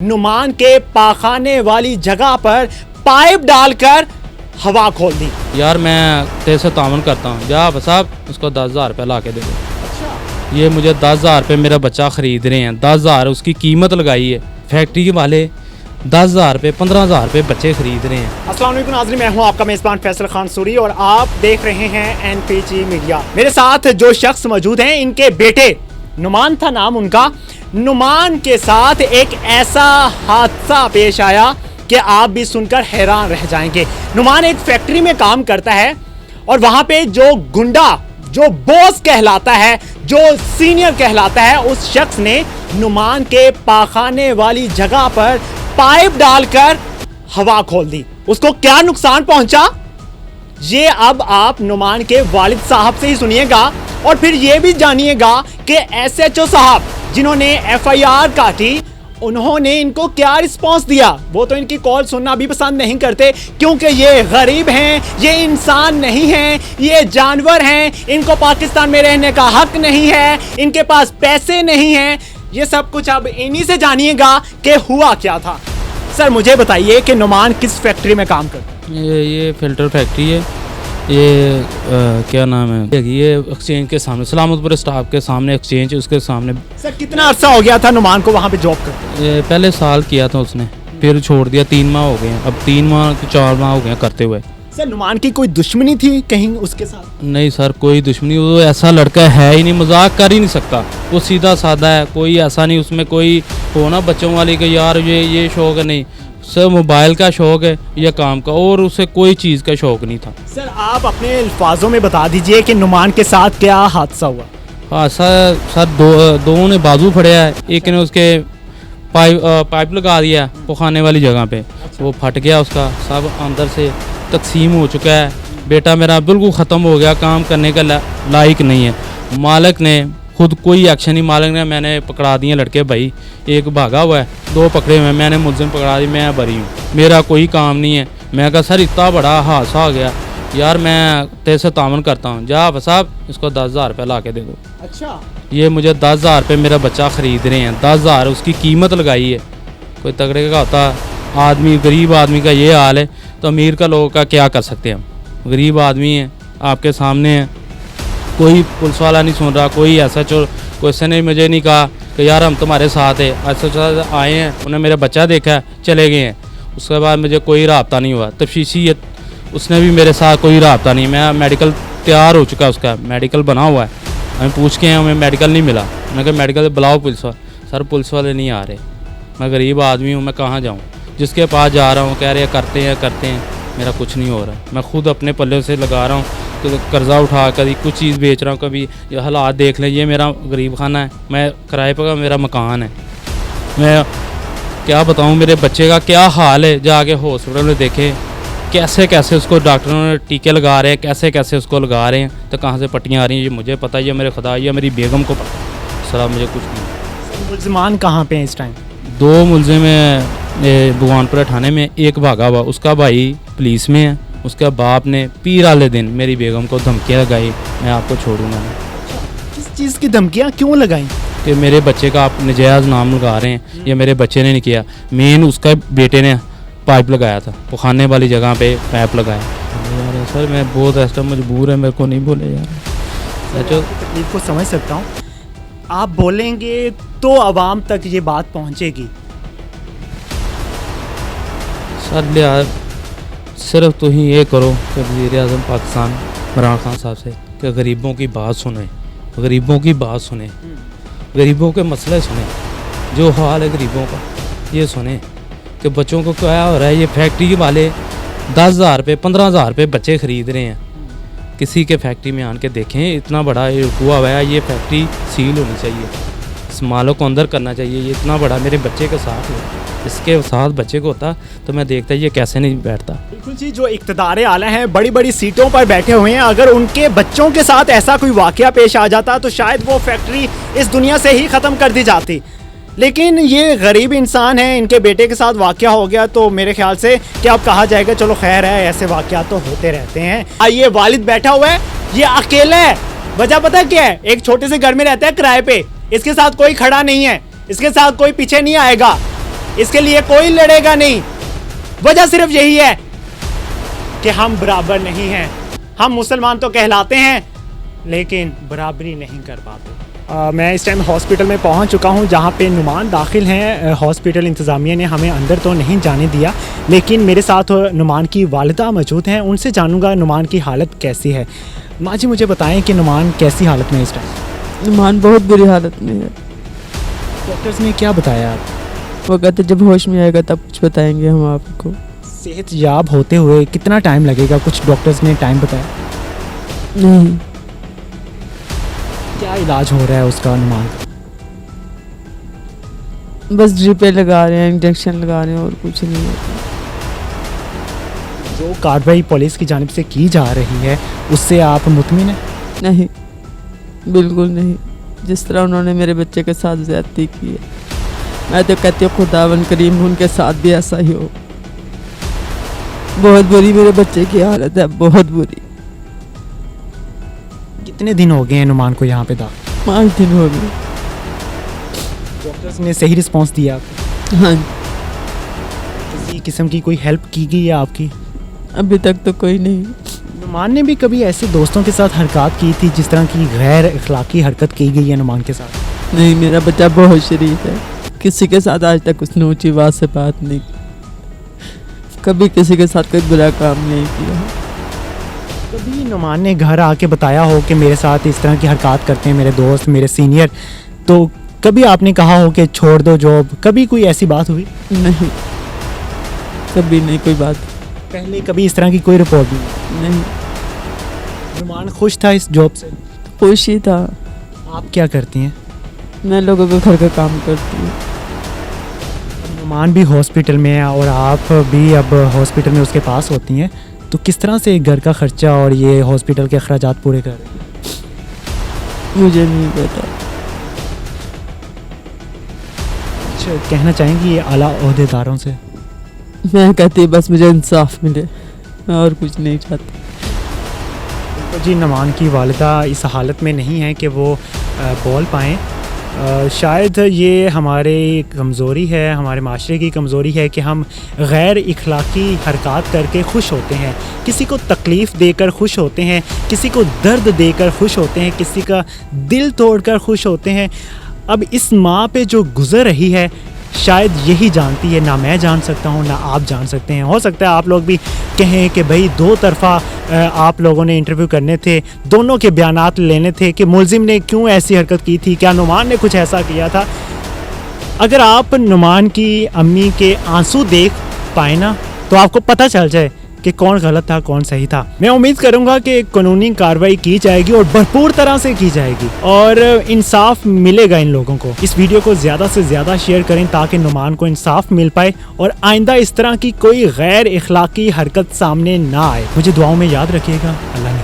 नुमान के पाखाने वाली जगह पर पाइप डालकर हवा खोल दी। यार मैं तेरे से तावन करता हूँ, जा साहब उसको 10,000 रुपये ला के दे दो। अच्छा। ये मुझे 10,000 रुपये मेरा बच्चा ख़रीद रहे हैं, 10,000 उसकी कीमत लगाई है। फैक्ट्री के वाले 10,000 रुपये 15,000 रुपये बच्चे ख़रीद रहे हैं। अस्सलाम वालेकुम नाज़रीन, मैं हूं आपका मेज़बान फैसल खान सूरी और आप देख रहे हैं NPG मीडिया। मेरे साथ जो शख्स मौजूद हैं, इनके बेटे नुमान था नाम उनका। नुमान के साथ एक ऐसा हादसा पेश आया कि आप भी सुनकर हैरान रह जाएंगे। नुमान एक फैक्ट्री में काम करता है और वहां पे जो गुंडा, जो बॉस कहलाता है, जो सीनियर कहलाता है, उस शख्स ने नुमान के पाखाने वाली जगह पर पाइप डालकर हवा खोल दी। उसको क्या नुकसान पहुंचा, ये अब आप नुमान के वालिद साहब से ही सुनिएगा और फिर ये भी जानिएगा कि SHO साहब जिन्होंने FIR काटी, उन्होंने इनको क्या रिस्पांस दिया। वो तो इनकी कॉल सुनना भी पसंद नहीं करते क्योंकि ये गरीब हैं, ये इंसान नहीं हैं, ये जानवर हैं, इनको पाकिस्तान में रहने का हक नहीं है, इनके पास पैसे नहीं हैं। ये सब कुछ अब इन्हीं से जानिएगा कि हुआ क्या था। सर मुझे बताइए कि नुमान किस फैक्ट्री में काम करता है? ये फ़िल्टर फैक्ट्री है। ये क्या नाम है, ये एक्सचेंज के सामने, सलामतपुर स्टाफ के सामने एक्सचेंज, उसके सामने। सर कितना अरसा हो गया था नुमान को वहाँ पे जॉब करते? पहले साल किया था उसने, फिर छोड़ दिया। 3 माह हो गए हैं, अब 3 माह 4 माह हो गए करते हुए। सर नुमान की कोई दुश्मनी थी कहीं उसके साथ? नहीं सर, कोई दुश्मनी, वो ऐसा लड़का है ही नहीं, मजाक कर ही नहीं सकता। वो सीधा साधा है, कोई ऐसा नहीं उसमें कोई हो ना बच्चों वाली के यार ये शौक है, नहीं सर। मोबाइल का शौक है या काम का, और उसे कोई चीज़ का शौक नहीं था। सर आप अपने अल्फाजों में बता दीजिए कि नुमान के साथ क्या हादसा हुआ? हाँ सर, दो ने बाजू फड़िया है, एक ने उसके पाइप लगा दिया पखाने वाली जगह पे। वो फट गया, उसका सब अंदर से तकसीम हो चुका है। बेटा मेरा बिल्कुल ख़त्म हो गया, काम करने का लायक नहीं है। मालिक ने खुद कोई एक्शन नहीं, मालिक ने, मैंने पकड़ा दिए लड़के भाई, एक भागा हुआ है, 2 पकड़े हुए, मैंने मुलजिम पकड़ा दी, मैं बरी हूँ, मेरा कोई काम नहीं है। मैं कहा सर इतना बड़ा हादसा हो गया, यार मैं तेरे से तावन करता हूँ, जा साहब इसको 10,000 रुपये ला के दे दो। अच्छा। ये मुझे 10,000 रुपये मेरा बच्चा ख़रीद रहे हैं, 10,000 उसकी कीमत लगाई है। कोई तगड़े का होता आदमी, गरीब आदमी का ये हाल है तो अमीर का लोगों का क्या कर सकते हैं हम। गरीब आदमी है, आपके सामने है, कोई पुलिस वाला नहीं सुन रहा, कोई SHO क्वेश्चन ने मुझे नहीं कहा कि यार हम तुम्हारे साथ है। SHO आए हैं, उन्हें मेरा बच्चा देखा है, चले गए हैं। उसके बाद मुझे कोई राब्ता नहीं हुआ। तफ्तीशी उसने भी मेरे साथ कोई राब्ता नहीं। मैं मेडिकल तैयार हो चुका है, उसका मेडिकल बना हुआ है, हमें पूछ के हमें मेडिकल नहीं मिला। मैंने कहा मेडिकल बुलाओ पुलिस वाले। सर पुलिस वाले नहीं आ रहे, मैं गरीब आदमी हूँ, मैं कहाँ जाऊँ। जिसके पास जा रहा हूँ कह रहे करते हैं, मेरा कुछ नहीं हो रहा। मैं खुद अपने पल्ले से लगा रहा हूँ, तो कर्ज़ा उठा, कभी कुछ चीज़ बेच रहा हूँ, कभी ये हालात देख लें। ये मेरा गरीब खाना है, मैं किराए पर, मेरा मकान है। मैं क्या बताऊँ मेरे बच्चे का क्या हाल है, जाके हॉस्पिटल में देखे कैसे कैसे उसको डॉक्टरों ने टीके लगा रहे हैं, कैसे कैसे उसको लगा रहे हैं, तो कहाँ से पट्टियाँ आ रही हैं ये मुझे पता है, ये मेरे खुदा, ये मेरी बेगम को पता। सर मुझे कुछ नहीं। मुलजमान कहाँ पे हैं इस टाइम? 2 मुलजिम हैं भगवानपुरा थाने में, एक भागा हुआ, उसका भाई पुलिस में है। उसके बाप ने पीर वाले दिन मेरी बेगम को धमकियाँ लगाई, मैं आपको छोड़ूंगा नहीं। किस चीज़ की धमकियाँ क्यों लगाई? कि मेरे बच्चे का आप नजायज़ नाम लगा रहे हैं, ये मेरे बच्चे ने नहीं किया। मेन उसका बेटे ने पाइप लगाया था, पखाने वाली जगह पे पाइप लगाया। यार सर मैं बहुत ऐसा मजबूर है, मेरे को नहीं बोले यार। तकलीफ को समझ सकता हूँ, आप बोलेंगे तो आवाम तक ये बात पहुँचेगी। सर यार सिर्फ तो ही ये करो कि वज़ीर-ए-आज़म पाकिस्तान इमरान खान साहब से कि गरीबों की बात सुने, गरीबों की बात सुने, गरीबों के मसले सुने, जो हाल है गरीबों का ये सुने कि बच्चों को क्या हो रहा है। ये फैक्ट्री वाले 10,000 रुपये 15,000 रुपये बच्चे ख़रीद रहे हैं। किसी के फैक्ट्री में आन के देखें, इतना बड़ा ये हुआ हुआ है, ये फैक्ट्री सील होनी चाहिए, इस मालों को अंदर करना चाहिए। ये इतना बड़ा मेरे बच्चे के साथ हुआ, इसके साथ बच्चे को होता तो मैं देखता ये कैसे नहीं बैठता। बिल्कुल जी, जो इक़्तिदार आला हैं, बड़ी बड़ी सीटों पर बैठे हुए हैं, अगर उनके बच्चों के साथ ऐसा कोई वाक़या पेश आ जाता तो शायद वो फैक्ट्री इस दुनिया से ही ख़त्म कर दी जाती। लेकिन ये गरीब इंसान हैं, इनके बेटे के साथ वाक़या हो गया तो मेरे ख्याल से क्या अब कहा जाएगा चलो खैर है, ऐसे वाक़या तो होते रहते हैं। ये वालिद बैठा हुआ है, ये अकेला है। वजह पता क्या है? एक छोटे से घर में रहता है किराए पे, इसके साथ कोई खड़ा नहीं है, इसके साथ कोई पीछे नहीं आएगा। इसके लिए कोई लड़ेगा नहीं। वजह सिर्फ यही है कि हम बराबर नहीं हैं। हम मुसलमान तो कहलाते हैं लेकिन बराबरी नहीं कर पाते। मैं इस टाइम हॉस्पिटल में पहुंच चुका हूं जहां पे नुमान दाखिल हैं। हॉस्पिटल इंतज़ामिया ने हमें अंदर तो नहीं जाने दिया, लेकिन मेरे साथ नुमान की वालिदा मौजूद हैं। उनसे जानूंगा नुमान की हालत कैसी है। माँ जी मुझे बताएं कि नुमान कैसी हालत में है इस टाइम? नुमान बहुत बुरी हालत में है। डॉक्टर्स ने क्या बताया आप? वो कहते जब होश में आएगा तब कुछ बताएंगे हम आपको। सेहतयाब होते हुए कितना टाइम लगेगा? कुछ डॉक्टर्स ने टाइम बताया? नहीं, क्या इलाज हो रहा है उसका नुमान का? बस ड्रिपें लगा रहे हैं, इंजेक्शन लगा रहे हैं और कुछ नहीं होता। जो कार्रवाई पुलिस की जानिब से की जा रही है उससे आप मुतमिन हैं? नहीं, बिल्कुल नहीं। जिस तरह उन्होंने मेरे बच्चे के साथ ज्यादती की है, मैं तो कहती हूँ खुदावन करीम उनके साथ भी ऐसा ही हो। बहुत बुरी मेरे बच्चे की हालत है, बहुत बुरी। कितने दिन हो गए हैं नुमान को यहाँ पे दाखिल? 5 दिन हो गए। डॉक्टर्स ने सही रिस्पांस दिया आपको? हाँ, किसी किस्म की कोई हेल्प की गई है आपकी? अभी तक तो कोई नहीं। नुमान ने भी कभी ऐसे दोस्तों के साथ हरकत की थी जिस तरह की गैर अखलाकी हरकत की गई है नुमान के साथ? नहीं, मेरा बच्चा बहुत शरीफ है। किसी के साथ आज तक उसने ऊंची आवाज से बात नहीं की, कभी किसी के साथ कोई बुरा काम नहीं किया। कभी नुमान ने घर आके बताया हो कि मेरे साथ इस तरह की हरकत करते हैं मेरे दोस्त, मेरे सीनियर, तो कभी आपने कहा हो कि छोड़ दो जॉब? कभी कोई ऐसी बात हुई? नहीं, कभी नहीं कोई बात। पहले कभी इस तरह की कोई रिपोर्ट नहीं? नहीं, नुमान खुश था इस जॉब से? खुश ही था। आप क्या करती हैं? मैं लोगों के घर का काम करती हूँ। नुमान भी हॉस्पिटल में है और आप भी अब हॉस्पिटल में उसके पास होती हैं, तो किस तरह से घर का खर्चा और ये हॉस्पिटल के अखराजात पूरे कर रहे हैं? मुझे नहीं पता। अच्छा, कहना चाहेंगी आला ओहदेदारों से? मैं कहती बस मुझे इंसाफ मिले, मैं और कुछ नहीं चाहती। तो जी नुमान की वालिदा इस हालत में नहीं है कि वो बोल पाएँ। शायद ये हमारी कमज़ोरी है, हमारे माशरे की कमज़ोरी है कि हम गैर इखलाकी हरकत करके खुश होते हैं, किसी को तकलीफ़ देकर खुश होते हैं, किसी को दर्द देकर खुश होते हैं, किसी का दिल तोड़कर खुश होते हैं। अब इस माँ पे जो गुज़र रही है शायद यही जानती है, ना मैं जान सकता हूँ ना आप जान सकते हैं। हो सकता है आप लोग भी कहें कि भाई दो तरफ़ा आप लोगों ने इंटरव्यू करने थे, दोनों के बयानात लेने थे कि मुलजिम ने क्यों ऐसी हरकत की थी, क्या नुमान ने कुछ ऐसा किया था। अगर आप नुमान की अम्मी के आंसू देख पाए ना तो आपको पता चल जाए कि कौन गलत था कौन सही था। मैं उम्मीद करूंगा कि कानूनी कार्रवाई की जाएगी और भरपूर तरह से की जाएगी और इंसाफ मिलेगा इन लोगों को। इस वीडियो को ज़्यादा से ज़्यादा शेयर करें ताकि नुमान को इंसाफ मिल पाए और आइंदा इस तरह की कोई गैर इखलाकी हरकत सामने ना आए। मुझे दुआओं में याद रखिएगा। अल्लाह ने